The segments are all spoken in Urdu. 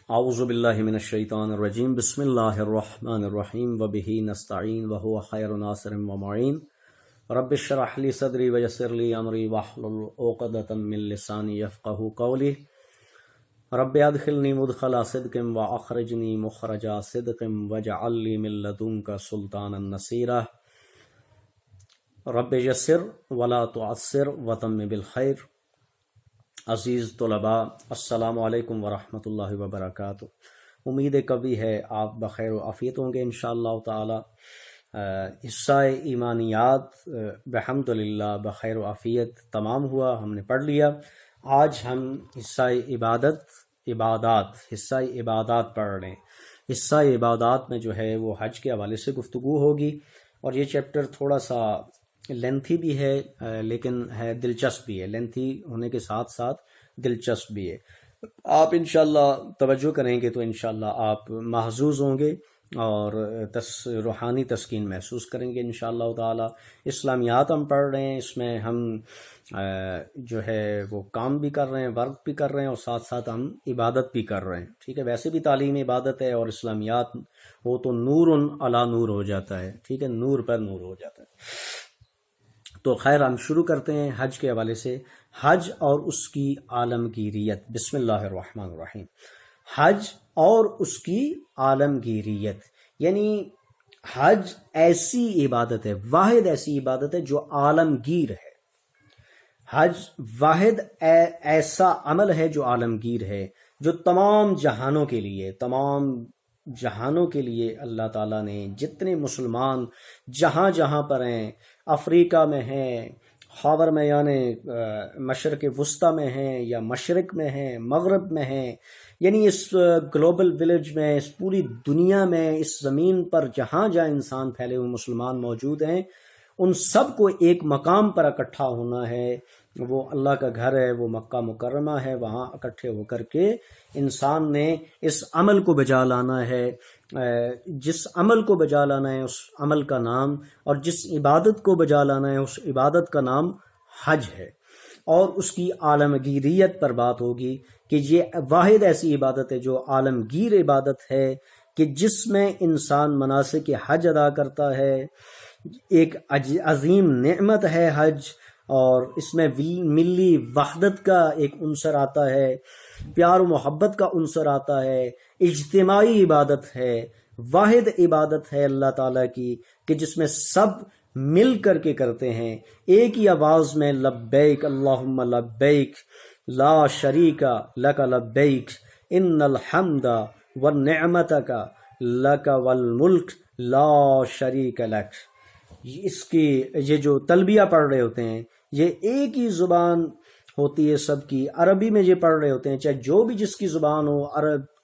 اعوذ باللہ من الشیطان الرجیم بسم اللہ الرحمن الرحیم وبہ نستعین وہو خیر ناصر ومعین رب اشرح لی صدری ویسر لی امری واحلل عقدۃ من لسانی یفقہوا قولی رب ادخلنی مدخل صدق واخرجنی مخرج صدق واجعل لی من لدنک سلطانا نصیرا رب یسر ولا تعسر وتمم بالخیر۔ عزیز طلباء، السلام علیکم ورحمۃ اللہ وبرکاتہ۔ امید قوی ہے آپ بخیر و عافیت ہوں گے انشاءاللہ تعالی۔ حصہ ایمانیات بحمدللہ بخیر و عافیت تمام ہوا، ہم نے پڑھ لیا۔ آج ہم حصہ عبادات پڑھ رہے ہیں۔ حصہ عبادات میں جو ہے وہ حج کے حوالے سے گفتگو ہوگی، اور یہ چیپٹر تھوڑا سا لینتھی بھی ہے لیکن ہے دلچسپ بھی ہے، لینتھی ہونے کے ساتھ ساتھ دلچسپ بھی ہے۔ آپ انشاءاللہ توجہ کریں گے تو انشاءاللہ آپ محظوظ ہوں گے اور روحانی تسکین محسوس کریں گے انشاءاللہ تعالی۔ اسلامیات ہم پڑھ رہے ہیں، اس میں ہم جو ہے وہ کام بھی کر رہے ہیں، ورک بھی کر رہے ہیں، اور ساتھ ساتھ ہم عبادت بھی کر رہے ہیں، ٹھیک ہے۔ ویسے بھی تعلیم عبادت ہے، اور اسلامیات ہو تو نور علی نور ہو جاتا ہے، ٹھیک ہے، نور پر نور ہو جاتا ہے۔ تو خیر، ہم شروع کرتے ہیں حج کے حوالے سے۔ حج اور اس کی عالمگیریت، بسم اللہ الرحمن الرحیم۔ حج اور اس کی عالمگیریت، یعنی حج ایسی عبادت ہے، واحد ایسی عبادت ہے جو عالمگیر ہے۔ حج واحد ایسا عمل ہے جو عالمگیر ہے، جو تمام جہانوں کے لیے اللہ تعالیٰ نے جتنے مسلمان جہاں جہاں پر ہیں، افریقہ میں ہیں، خاور میں یعنی مشرق وسطیٰ میں ہیں، یا مشرق میں ہیں، مغرب میں ہیں، یعنی اس گلوبل ولیج میں، اس پوری دنیا میں، اس زمین پر جہاں جہاں انسان پھیلے ہوئے مسلمان موجود ہیں، ان سب کو ایک مقام پر اکٹھا ہونا ہے۔ وہ اللہ کا گھر ہے، وہ مکہ مکرمہ ہے، وہاں اکٹھے ہو کر کے انسان نے اس عمل کو بجا لانا ہے۔ جس عمل کو بجا لانا ہے اس عمل کا نام، اور جس عبادت کو بجا لانا ہے اس عبادت کا نام حج ہے۔ اور اس کی عالمگیریت پر بات ہوگی کہ یہ واحد ایسی عبادت ہے جو عالمگیر عبادت ہے، کہ جس میں انسان مناسک حج ادا کرتا ہے۔ ایک عظیم نعمت ہے حج، اور اس میں ملی وحدت کا ایک عنصر آتا ہے، پیار و محبت کا عنصر آتا ہے، اجتماعی عبادت ہے، واحد عبادت ہے اللہ تعالیٰ کی، کہ جس میں سب مل کر کے کرتے ہیں ایک ہی آواز میں، لبیک اللہم لبیک لا شریک لک لبیک ان الحمد والنعمت لک والملک لا شریک لک۔ اس کی یہ جو تلبیہ پڑھ رہے ہوتے ہیں، یہ ایک ہی زبان ہوتی ہے سب کی، عربی میں یہ پڑھ رہے ہوتے ہیں، چاہے جو بھی جس کی زبان ہو،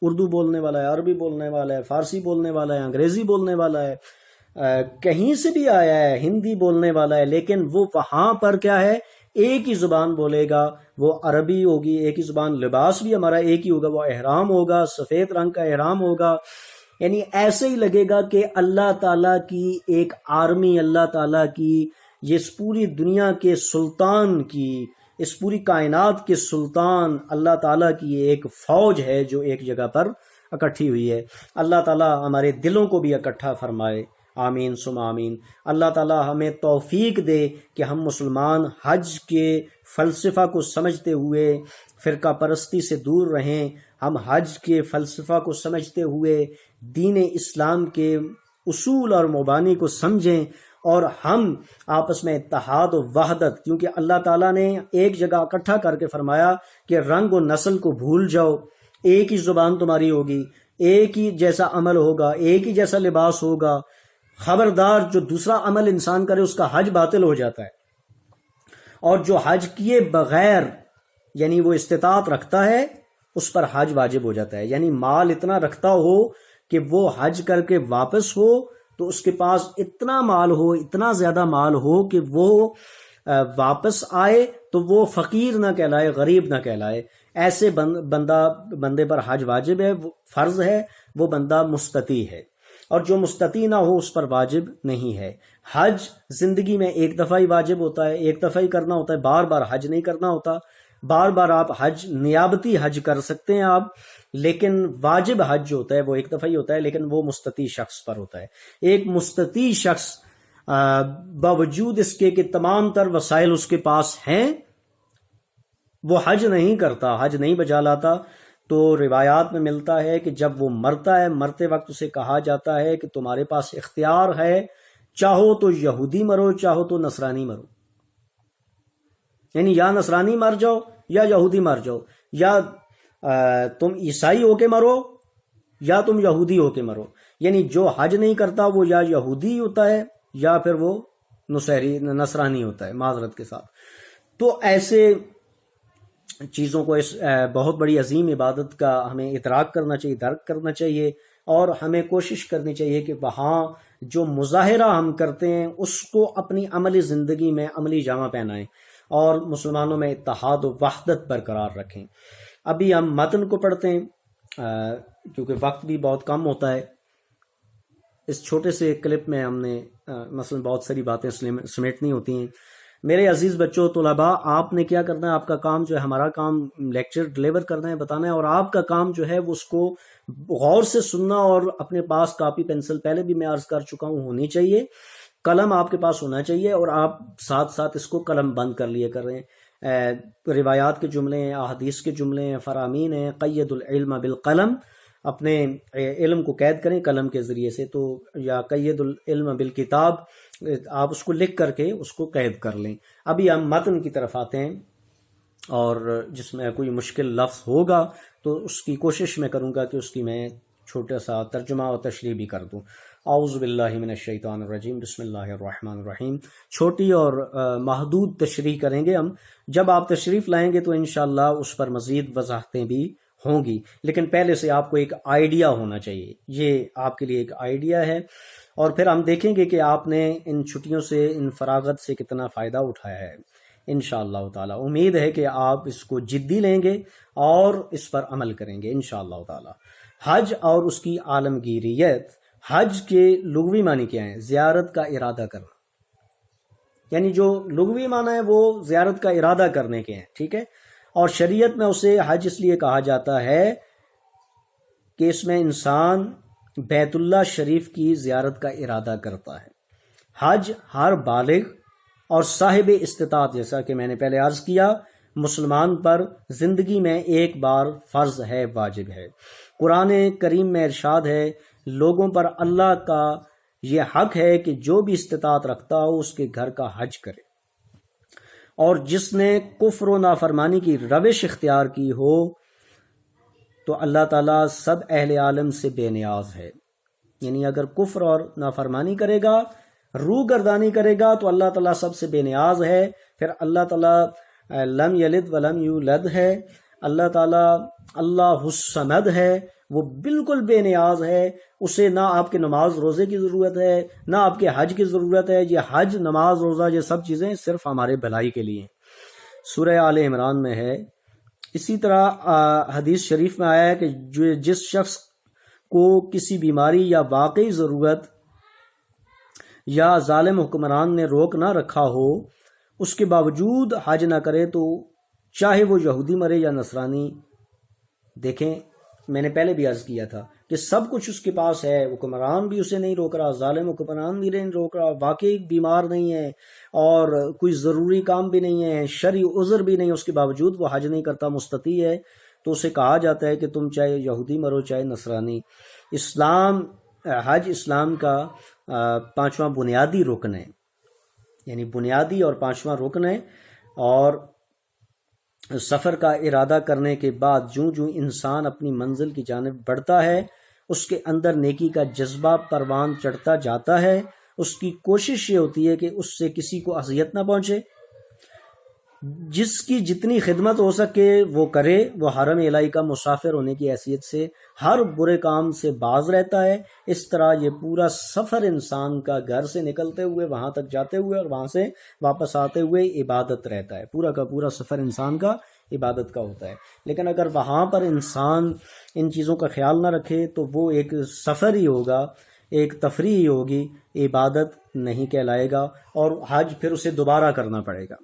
اردو بولنے والا ہے، عربی بولنے والا ہے، فارسی بولنے والا ہے، انگریزی بولنے والا ہے، کہیں سے بھی آیا ہے، ہندی بولنے والا ہے، لیکن وہ وہاں پر کیا ہے، ایک ہی زبان بولے گا، وہ عربی ہوگی، ایک ہی زبان۔ لباس بھی ہمارا ایک ہی ہوگا، وہ احرام ہوگا، سفید رنگ کا احرام ہوگا۔ یعنی ایسے ہی لگے گا کہ اللہ تعالیٰ کی ایک آرمی، اللہ تعالیٰ کی یہ اس پوری دنیا کے سلطان کی، اس پوری کائنات کے سلطان اللہ تعالیٰ کی ایک فوج ہے جو ایک جگہ پر اکٹھی ہوئی ہے۔ اللہ تعالیٰ ہمارے دلوں کو بھی اکٹھا فرمائے، آمین ثم آمین۔ اللہ تعالیٰ ہمیں توفیق دے کہ ہم مسلمان حج کے فلسفہ کو سمجھتے ہوئے فرقہ پرستی سے دور رہیں، ہم حج کے فلسفہ کو سمجھتے ہوئے دین اسلام کے اصول اور مبانی کو سمجھیں، اور ہم آپس میں اتحاد و وحدت، کیونکہ اللہ تعالیٰ نے ایک جگہ اکٹھا کر کے فرمایا کہ رنگ و نسل کو بھول جاؤ، ایک ہی زبان تمہاری ہوگی، ایک ہی جیسا عمل ہوگا، ایک ہی جیسا لباس ہوگا۔ خبردار، جو دوسرا عمل انسان کرے اس کا حج باطل ہو جاتا ہے، اور جو حج کیے بغیر یعنی وہ استطاعت رکھتا ہے اس پر حج واجب ہو جاتا ہے۔ یعنی مال اتنا رکھتا ہو کہ وہ حج کر کے واپس ہو تو اس کے پاس اتنا مال ہو، اتنا زیادہ مال ہو کہ وہ واپس آئے تو وہ فقیر نہ کہلائے، غریب نہ کہلائے۔ ایسے بندے پر حج واجب ہے، فرض ہے، وہ بندہ مستطیع ہے، اور جو مستطیع نہ ہو اس پر واجب نہیں ہے۔ حج زندگی میں ایک دفعہ ہی واجب ہوتا ہے، ایک دفعہ ہی کرنا ہوتا ہے، بار بار حج نہیں کرنا ہوتا۔ بار بار آپ حج، نیابتی حج کر سکتے ہیں آپ، لیکن واجب حج جو ہوتا ہے وہ ایک دفعہ ہی ہوتا ہے، لیکن وہ مستطیع شخص پر ہوتا ہے۔ ایک مستطیع شخص باوجود اس کے کہ تمام تر وسائل اس کے پاس ہیں، وہ حج نہیں کرتا، حج نہیں بجا لاتا، تو روایات میں ملتا ہے کہ جب وہ مرتا ہے، مرتے وقت اسے کہا جاتا ہے کہ تمہارے پاس اختیار ہے، چاہو تو یہودی مرو، چاہو تو نصرانی مرو، یعنی یا نصرانی مر جاؤ یا یہودی مر جاؤ، یا تم عیسائی ہو کے مرو یا تم یہودی ہو کے مرو، یعنی جو حج نہیں کرتا وہ یا یہودی ہوتا ہے یا پھر وہ نصرانی ہوتا ہے، معذرت کے ساتھ۔ تو ایسے چیزوں کو، اس بہت بڑی عظیم عبادت کا ہمیں ادراک کرنا چاہیے، درک کرنا چاہیے، اور ہمیں کوشش کرنی چاہیے کہ وہاں جو مظاہرہ ہم کرتے ہیں اس کو اپنی عملی زندگی میں عملی جامہ پہنائیں اور مسلمانوں میں اتحاد و وحدت برقرار رکھیں۔ ابھی ہم متن کو پڑھتے ہیں کیونکہ وقت بھی بہت کم ہوتا ہے۔ اس چھوٹے سے کلپ میں ہم نے مثلا بہت ساری باتیں سمیٹنی ہوتی ہیں۔ میرے عزیز بچوں، طلباء، آپ نے کیا کرنا ہے؟ آپ کا کام جو ہے، ہمارا کام لیکچر ڈلیور کرنا ہے، بتانا ہے، اور آپ کا کام جو ہے وہ اس کو غور سے سننا، اور اپنے پاس کاپی پینسل، پہلے بھی میں عرض کر چکا ہوں، ہونی چاہیے، قلم آپ کے پاس ہونا چاہیے، اور آپ ساتھ ساتھ اس کو قلم بند کر لیے کر رہے ہیں۔ روایات کے جملے ہیں، احادیث کے جملے ہیں، فرامین ہیں، قید العلم بالقلم، اپنے علم کو قید کریں قلم کے ذریعے سے، تو یا قید العلم بالکتاب، آپ اس کو لکھ کر کے اس کو قید کر لیں۔ ابھی ہم متن کی طرف آتے ہیں، اور جس میں کوئی مشکل لفظ ہوگا تو اس کی کوشش میں کروں گا کہ اس کی میں چھوٹا سا ترجمہ اور تشریح بھی کر دوں۔ اعوذ باللہ من الشیطان الرجیم، بسم اللہ الرحمن الرحیم۔ چھوٹی اور محدود تشریح کریں گے ہم، جب آپ تشریف لائیں گے تو انشاءاللہ اس پر مزید وضاحتیں بھی ہوں گی، لیکن پہلے سے آپ کو ایک آئیڈیا ہونا چاہیے، یہ آپ کے لیے ایک آئیڈیا ہے، اور پھر ہم دیکھیں گے کہ آپ نے ان چھٹیوں سے، ان فراغت سے کتنا فائدہ اٹھایا ہے انشاءاللہ تعالی۔ امید ہے کہ آپ اس کو جدی لیں گے اور اس پر عمل کریں گے انشاءاللہ تعالی۔ حج اور اس کی عالمگیریت۔ حج کے لغوی معنی کیا ہیں؟ زیارت کا ارادہ کرنا، یعنی جو لغوی معنی ہے وہ زیارت کا ارادہ کرنے کے ہیں، ٹھیک ہے، اور شریعت میں اسے حج اس لیے کہا جاتا ہے کہ اس میں انسان بیت اللہ شریف کی زیارت کا ارادہ کرتا ہے۔ حج ہر بالغ اور صاحب استطاعت، جیسا کہ میں نے پہلے عرض کیا، مسلمان پر زندگی میں ایک بار فرض ہے، واجب ہے۔ قرآن کریم میں ارشاد ہے، لوگوں پر اللہ کا یہ حق ہے کہ جو بھی استطاعت رکھتا ہو اس کے گھر کا حج کرے، اور جس نے کفر و نافرمانی کی روش اختیار کی ہو تو اللہ تعالیٰ سب اہل عالم سے بے نیاز ہے، یعنی اگر کفر اور نافرمانی کرے گا، روح گردانی کرے گا، تو اللہ تعالیٰ سب سے بے نیاز ہے۔ پھر اللہ تعالیٰ لم یلد ولم یولد ہے، اللہ تعالیٰ اللہ الصمد ہے، وہ بالکل بے نیاز ہے، اسے نہ آپ کے نماز روزے کی ضرورت ہے، نہ آپ کے حج کی ضرورت ہے۔ یہ حج، نماز، روزہ، یہ سب چیزیں صرف ہمارے بھلائی کے لیے۔ سورہ آل عمران میں ہے۔ اسی طرح حدیث شریف میں آیا ہے کہ جس شخص کو کسی بیماری یا واقعی ضرورت یا ظالم حکمران نے روک نہ رکھا ہو، اس کے باوجود حج نہ کرے، تو چاہے وہ یہودی مرے یا نصرانی۔ دیکھیں، میں نے پہلے بھی عرض کیا تھا کہ سب کچھ اس کے پاس ہے، حکمران بھی اسے نہیں روک رہا، ظالم حکمران بھی نہیں روک رہا، واقعی بیمار نہیں ہے اور کوئی ضروری کام بھی نہیں ہے، شرعی عذر بھی نہیں، اس کے باوجود وہ حج نہیں کرتا، مستطیع ہے، تو اسے کہا جاتا ہے کہ تم چاہے یہودی مرو چاہے نصرانی۔ حج اسلام کا پانچواں بنیادی رکن ہے، یعنی بنیادی اور پانچواں رکن ہے، اور سفر کا ارادہ کرنے کے بعد جوں انسان اپنی منزل کی جانب بڑھتا ہے، اس کے اندر نیکی کا جذبہ پروان چڑھتا جاتا ہے۔ اس کی کوشش یہ ہوتی ہے کہ اس سے کسی کو اذیت نہ پہنچے، جس کی جتنی خدمت ہو سکے وہ کرے۔ وہ حرم الہی کا مسافر ہونے کی حیثیت سے ہر برے کام سے باز رہتا ہے۔ اس طرح یہ پورا سفر انسان کا گھر سے نکلتے ہوئے وہاں تک جاتے ہوئے اور وہاں سے واپس آتے ہوئے عبادت رہتا ہے، پورا کا پورا سفر انسان کا عبادت کا ہوتا ہے۔ لیکن اگر وہاں پر انسان ان چیزوں کا خیال نہ رکھے تو وہ ایک سفر ہی ہوگا، ایک تفریح ہی ہوگی، عبادت نہیں کہلائے گا، اور حج پھر اسے دوبارہ کرنا پڑے گا۔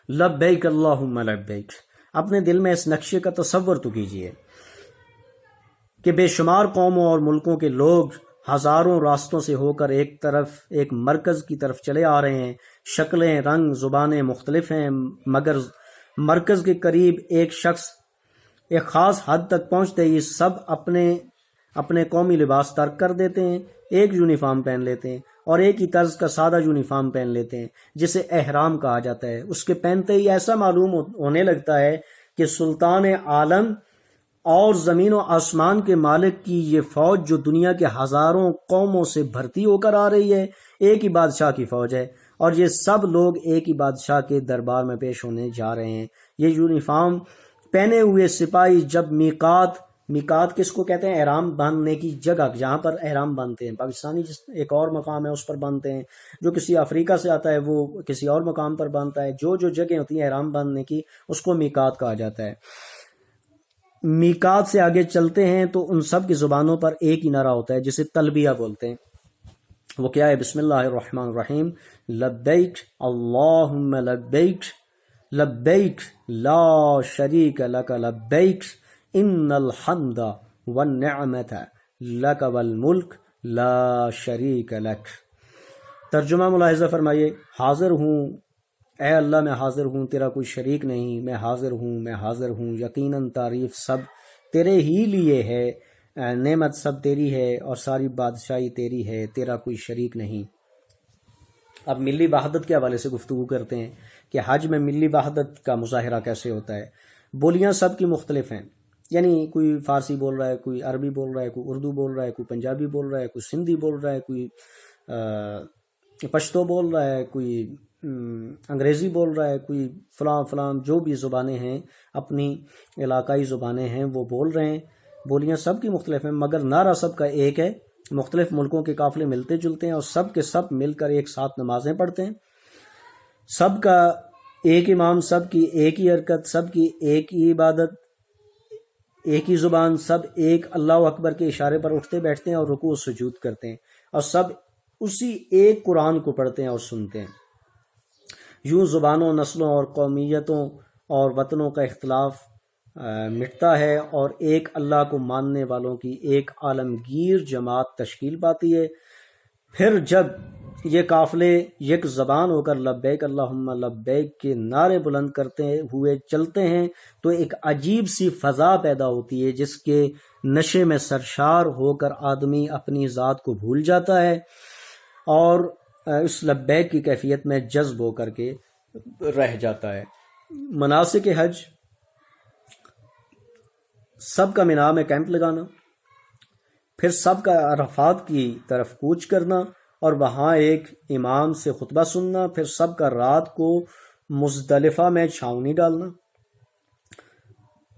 لبیک اللہم لبیک۔ اپنے دل میں اس نقشے کا تصور تو کیجئے کہ بے شمار قوموں اور ملکوں کے لوگ ہزاروں راستوں سے ہو کر ایک مرکز کی طرف چلے آ رہے ہیں۔ شکلیں، رنگ، زبانیں مختلف ہیں، مگر مرکز کے قریب ایک شخص ایک خاص حد تک پہنچتے ہی سب اپنے قومی لباس ترک کر دیتے ہیں، ایک یونیفارم پہن لیتے ہیں اور ایک ہی طرز کا سادہ یونیفارم پہن لیتے ہیں جسے احرام کہا جاتا ہے۔ اس کے پہنتے ہی ایسا معلوم ہونے لگتا ہے کہ سلطان عالم اور زمین و آسمان کے مالک کی یہ فوج جو دنیا کے ہزاروں قوموں سے بھرتی ہو کر آ رہی ہے، ایک ہی بادشاہ کی فوج ہے، اور یہ سب لوگ ایک ہی بادشاہ کے دربار میں پیش ہونے جا رہے ہیں۔ یہ یونیفارم پہنے ہوئے سپاہی جب میقات کس کو کہتے ہیں؟ احرام باندھنے کی جگہ، جہاں پر احرام باندھتے ہیں۔ پاکستانی ایک اور مقام ہے اس پر باندھتے ہیں، جو کسی افریقہ سے آتا ہے وہ کسی اور مقام پر باندھتا ہے۔ جو جگہ ہوتی ہیں احرام باندھنے کی اس کو میقات کہا جاتا ہے۔ میقات سے آگے چلتے ہیں تو ان سب کی زبانوں پر ایک ہی نعرہ ہوتا ہے جسے تلبیہ بولتے ہیں۔ وہ کیا ہے؟ بسم اللہ الرحمن الرحیم، لبیک اللہم لبیک، لبیک لا شریک لک لبیک، ان الحمد والنعمت لک والملک لا شریک لک۔ ترجمہ ملاحظہ فرمائیے، حاضر ہوں اے اللہ، میں حاضر ہوں، تیرا کوئی شریک نہیں، میں حاضر ہوں، میں حاضر ہوں، یقیناً تعریف سب تیرے ہی لیے ہے، نعمت سب تیری ہے اور ساری بادشاہی تیری ہے، تیرا کوئی شریک نہیں۔ اب ملی وحدت کے حوالے سے گفتگو کرتے ہیں کہ حج میں ملی وحدت کا مظاہرہ کیسے ہوتا ہے۔ بولیاں سب کی مختلف ہیں، یعنی کوئی فارسی بول رہا ہے، کوئی عربی بول رہا ہے، کوئی اردو بول رہا ہے، کوئی پنجابی بول رہا ہے، کوئی سندھی بول رہا ہے، کوئی پشتو بول رہا ہے، کوئی انگریزی بول رہا ہے، کوئی فلاں جو بھی زبانیں ہیں، اپنی علاقائی زبانیں ہیں وہ بول رہے ہیں۔ بولیاں سب کی مختلف ہیں مگر نعرہ سب کا ایک ہے۔ مختلف ملکوں کے قافلے ملتے جلتے ہیں اور سب کے سب مل کر ایک ساتھ نمازیں پڑھتے ہیں، سب کا ایک امام، سب کی ایک ہی حرکت، سب کی ایک ہی عبادت، ایک ہی زبان، سب ایک اللہ اکبر کے اشارے پر اٹھتے بیٹھتے ہیں اور رکوع و سجود کرتے ہیں، اور سب اسی ایک قرآن کو پڑھتے ہیں اور سنتے ہیں۔ یوں زبانوں، نسلوں اور قومیتوں اور وطنوں کا اختلاف مٹتا ہے اور ایک اللہ کو ماننے والوں کی ایک عالمگیر جماعت تشکیل پاتی ہے۔ پھر جب یہ قافلے یک زبان ہو کر لبیک اللہم لبیک کے نعرے بلند کرتے ہوئے چلتے ہیں تو ایک عجیب سی فضا پیدا ہوتی ہے جس کے نشے میں سرشار ہو کر آدمی اپنی ذات کو بھول جاتا ہے اور اس لبیک کی کیفیت میں جذب ہو کر کے رہ جاتا ہے۔ مناسک حج، سب کا مینا میں کیمپ لگانا، پھر سب کا عرفات کی طرف کوچ کرنا اور وہاں ایک امام سے خطبہ سننا، پھر سب کا رات کو مزدلفہ میں چھاؤنی ڈالنا،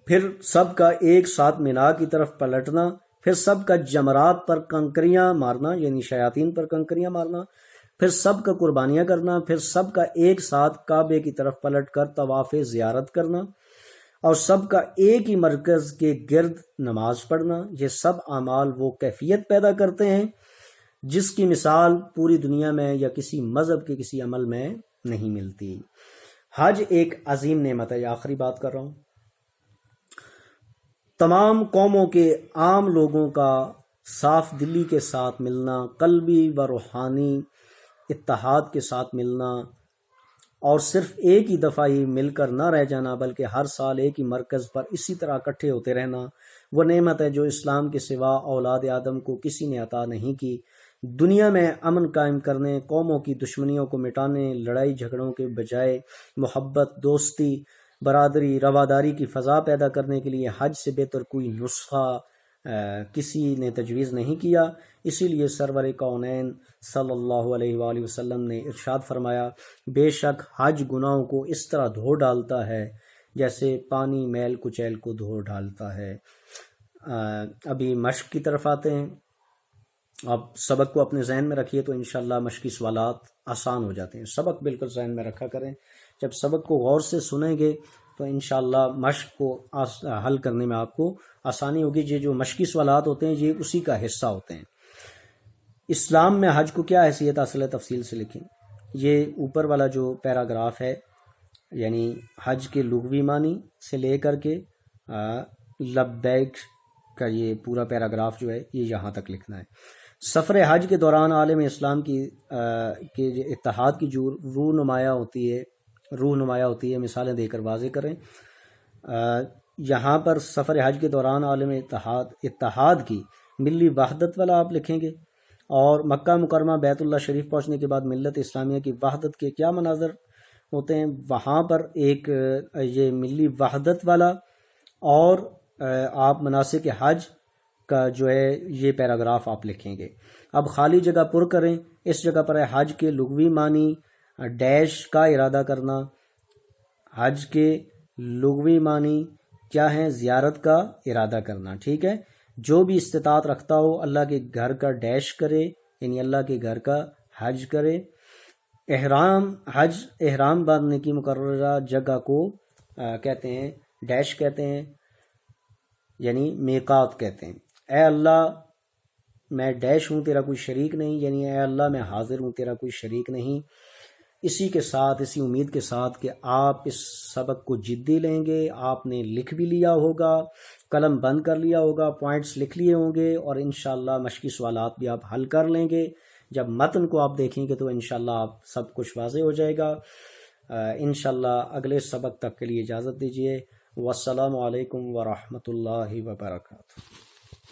پھر سب کا ایک ساتھ مینا کی طرف پلٹنا، پھر سب کا جمرات پر کنکریاں مارنا یعنی شیاطین پر کنکریاں مارنا، پھر سب کا قربانیاں کرنا، پھر سب کا ایک ساتھ کعبے کی طرف پلٹ کر طواف زیارت کرنا اور سب کا ایک ہی مرکز کے گرد نماز پڑھنا۔ یہ سب اعمال وہ کیفیت پیدا کرتے ہیں جس کی مثال پوری دنیا میں یا کسی مذہب کے کسی عمل میں نہیں ملتی۔ حج ایک عظیم نعمت ہے، یہ آخری بات کر رہا ہوں۔ تمام قوموں کے عام لوگوں کا صاف دلی کے ساتھ ملنا، قلبی و روحانی اتحاد کے ساتھ ملنا اور صرف ایک ہی دفعہ ہی مل کر نہ رہ جانا بلکہ ہر سال ایک ہی مرکز پر اسی طرح اکٹھے ہوتے رہنا، وہ نعمت ہے جو اسلام کے سوا اولاد آدم کو کسی نے عطا نہیں کی۔ دنیا میں امن قائم کرنے، قوموں کی دشمنیوں کو مٹانے، لڑائی جھگڑوں کے بجائے محبت، دوستی، برادری، رواداری کی فضا پیدا کرنے کے لیے حج سے بہتر کوئی نسخہ کسی نے تجویز نہیں کیا۔ اسی لیے سرور کونین صلی اللہ علیہ وآلہ وسلم نے ارشاد فرمایا، بے شک حج گناہوں کو اس طرح دھو ڈالتا ہے جیسے پانی میل کچیل کو دھو ڈالتا ہے۔ ابھی مشق کی طرف آتے ہیں۔ آپ سبق کو اپنے ذہن میں رکھیے تو انشاءاللہ مشقی سوالات آسان ہو جاتے ہیں۔ سبق بالکل ذہن میں رکھا کریں، جب سبق کو غور سے سنیں گے تو انشاءاللہ مشق کو حل کرنے میں آپ کو آسانی ہوگی۔ یہ جو مشقی سوالات ہوتے ہیں یہ اسی کا حصہ ہوتے ہیں۔ اسلام میں حج کو کیا حیثیت حاصل ہے، تفصیل سے لکھیں۔ یہ اوپر والا جو پیراگراف ہے یعنی حج کے لغوی معنی سے لے کر کے لبیک کا یہ پورا پیراگراف جو ہے یہ یہاں تک لکھنا ہے۔ سفر حج کے دوران عالم اسلام کی اتحاد کی جو روح نمایاں ہوتی ہے مثالیں دے کر واضح کریں۔ یہاں پر سفر حج کے دوران عالم اتحاد کی ملی وحدت والا آپ لکھیں گے، اور مکہ مکرمہ بیت اللہ شریف پہنچنے کے بعد ملت اسلامیہ کی وحدت کے کیا مناظر ہوتے ہیں، وہاں پر ایک یہ ملی وحدت والا اور آپ مناسک حج کا جو ہے یہ پیراگراف آپ لکھیں گے۔ اب خالی جگہ پر کریں، اس جگہ پر ہے حج کے لغوی معنی ڈیش کا ارادہ کرنا۔ حج کے لغوی معنی کیا ہیں؟ زیارت کا ارادہ کرنا، ٹھیک ہے۔ جو بھی استطاعت رکھتا ہو اللہ کے گھر کا ڈیش کرے، یعنی اللہ کے گھر کا حج کرے۔ احرام باندھنے کی مقررہ جگہ کو کہتے ہیں ڈیش کہتے ہیں، یعنی میقات کہتے ہیں۔ اے اللہ میں ڈیش ہوں، تیرا کوئی شریک نہیں، یعنی اے اللہ میں حاضر ہوں، تیرا کوئی شریک نہیں۔ اسی کے ساتھ، اسی امید کے ساتھ کہ آپ اس سبق کو جدی لیں گے، آپ نے لکھ بھی لیا ہوگا، قلم بند کر لیا ہوگا، پوائنٹس لکھ لیے ہوں گے، اور انشاءاللہ مشقی سوالات بھی آپ حل کر لیں گے۔ جب متن کو آپ دیکھیں گے تو انشاءاللہ آپ سب کچھ واضح ہو جائے گا۔ انشاءاللہ اگلے سبق تک کے لیے اجازت دیجیے۔ والسلام علیکم ورحمۃ اللہ وبرکاتہ۔